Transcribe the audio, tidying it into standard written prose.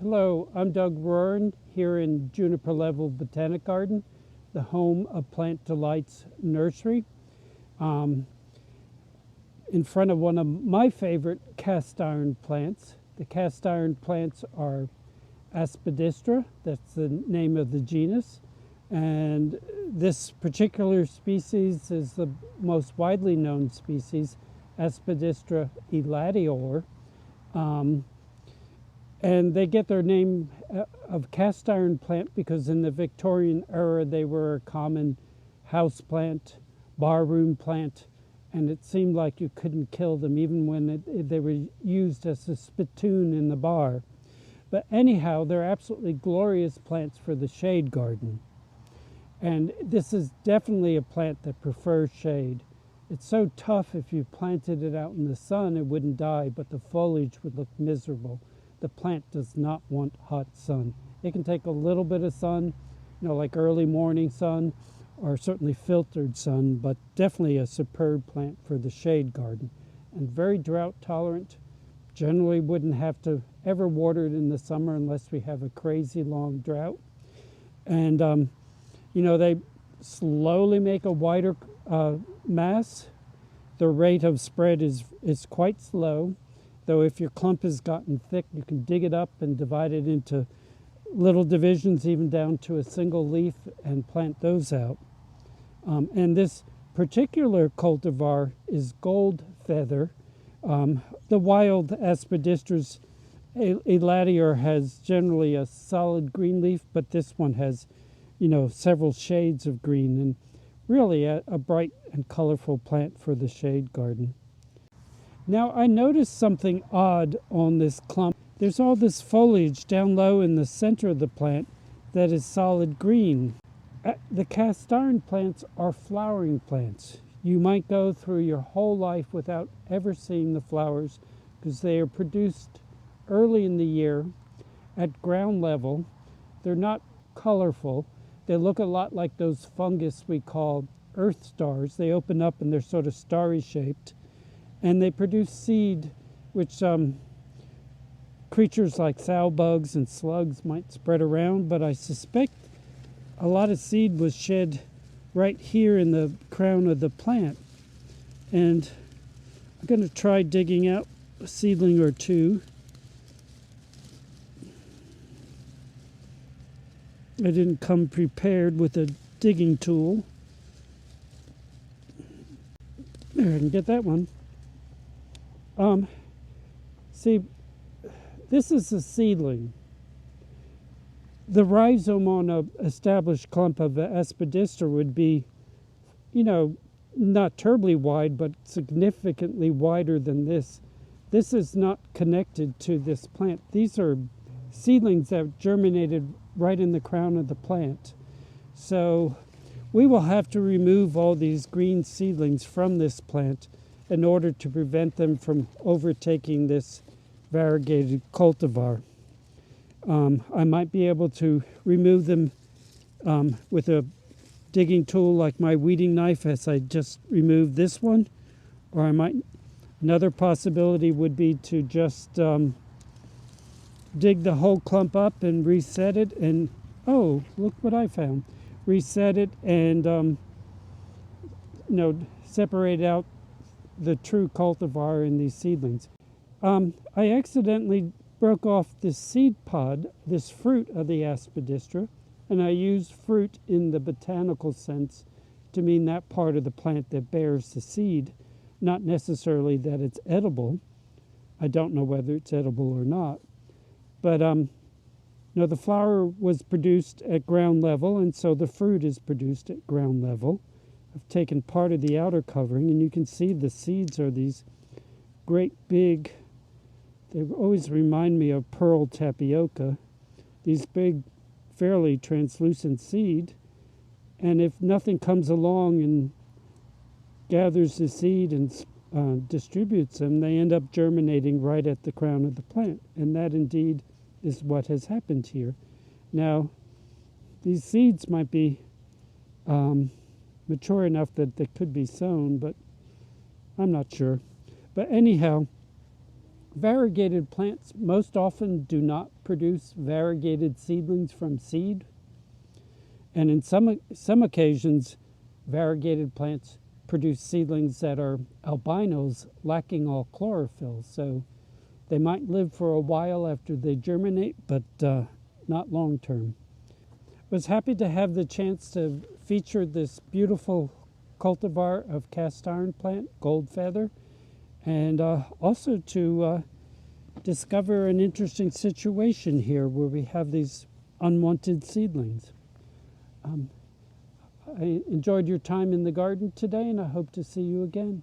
Hello, I'm Doug Roarin here in Juniper Level Botanic Garden, the home of Plant Delights Nursery. In front of one of my favorite cast iron plants. The cast iron plants are Aspidistra, that's the name of the genus, and this particular species is the most widely known species, Aspidistra elatior. And they get their name of cast iron plant because in the Victorian era they were a common house plant, barroom plant, and it seemed like you couldn't kill them even when they were used as a spittoon in the bar. But anyhow, they're absolutely glorious plants for the shade garden. And this is definitely a plant that prefers shade. It's so tough, if you planted it out in the sun it wouldn't die, but the foliage would look miserable. The plant does not want hot sun. It can take a little bit of sun, like early morning sun, or certainly filtered sun, but definitely a superb plant for the shade garden. And very drought tolerant. Generally wouldn't have to ever water it in the summer unless we have a crazy long drought. And, they slowly make a wider mass. The rate of spread is quite slow. Though if your clump has gotten thick, you can dig it up and divide it into little divisions, even down to a single leaf, and plant those out. And this particular cultivar is Goldfeather. The wild Aspidistras elatior has generally a solid green leaf, but this one has, several shades of green, and really a bright and colorful plant for the shade garden. Now I noticed something odd on this clump. There's all this foliage down low in the center of the plant that is solid green. The cast iron plants are flowering plants. You might go through your whole life without ever seeing the flowers because they are produced early in the year at ground level. They're not colorful. They look a lot like those fungus we call earth stars. They open up and they're sort of starry shaped. And they produce seed, which creatures like sow bugs and slugs might spread around, but I suspect a lot of seed was shed right here in the crown of the plant. And I'm going to try digging out a seedling or two. I didn't come prepared with a digging tool. There, I can get that one. See, this is a seedling. The rhizome on an established clump of Aspidistra would be, not terribly wide, but significantly wider than this. This is not connected to this plant. These are seedlings that germinated right in the crown of the plant. So we will have to remove all these green seedlings from this plant in order to prevent them from overtaking this variegated cultivar. I might be able to remove them with a digging tool like my weeding knife, as I just removed this one, or another possibility would be to just dig the whole clump up and reset it, and oh, look what I found. Reset it and separate out the true cultivar in these seedlings. I accidentally broke off this seed pod, this fruit of the Aspidistra, and I use fruit in the botanical sense to mean that part of the plant that bears the seed, not necessarily that it's edible. I don't know whether it's edible or not. But the flower was produced at ground level, and so the fruit is produced at ground level. I've taken part of the outer covering, and you can see the seeds are these great big, they always remind me of pearl tapioca, these big, fairly translucent seed. And if nothing comes along and gathers the seed and distributes them, they end up germinating right at the crown of the plant. And that indeed is what has happened here. Now, these seeds might be mature enough that they could be sown, but I'm not sure. But anyhow, Variegated plants most often do not produce variegated seedlings from seed. And in some occasions, variegated plants produce seedlings that are albinos lacking all chlorophyll. So they might live for a while after they germinate, but not long term. I was happy to have the chance to feature this beautiful cultivar of cast iron plant, Goldfeather, and also to discover an interesting situation here where we have these unwanted seedlings. I enjoyed your time in the garden today, and I hope to see you again.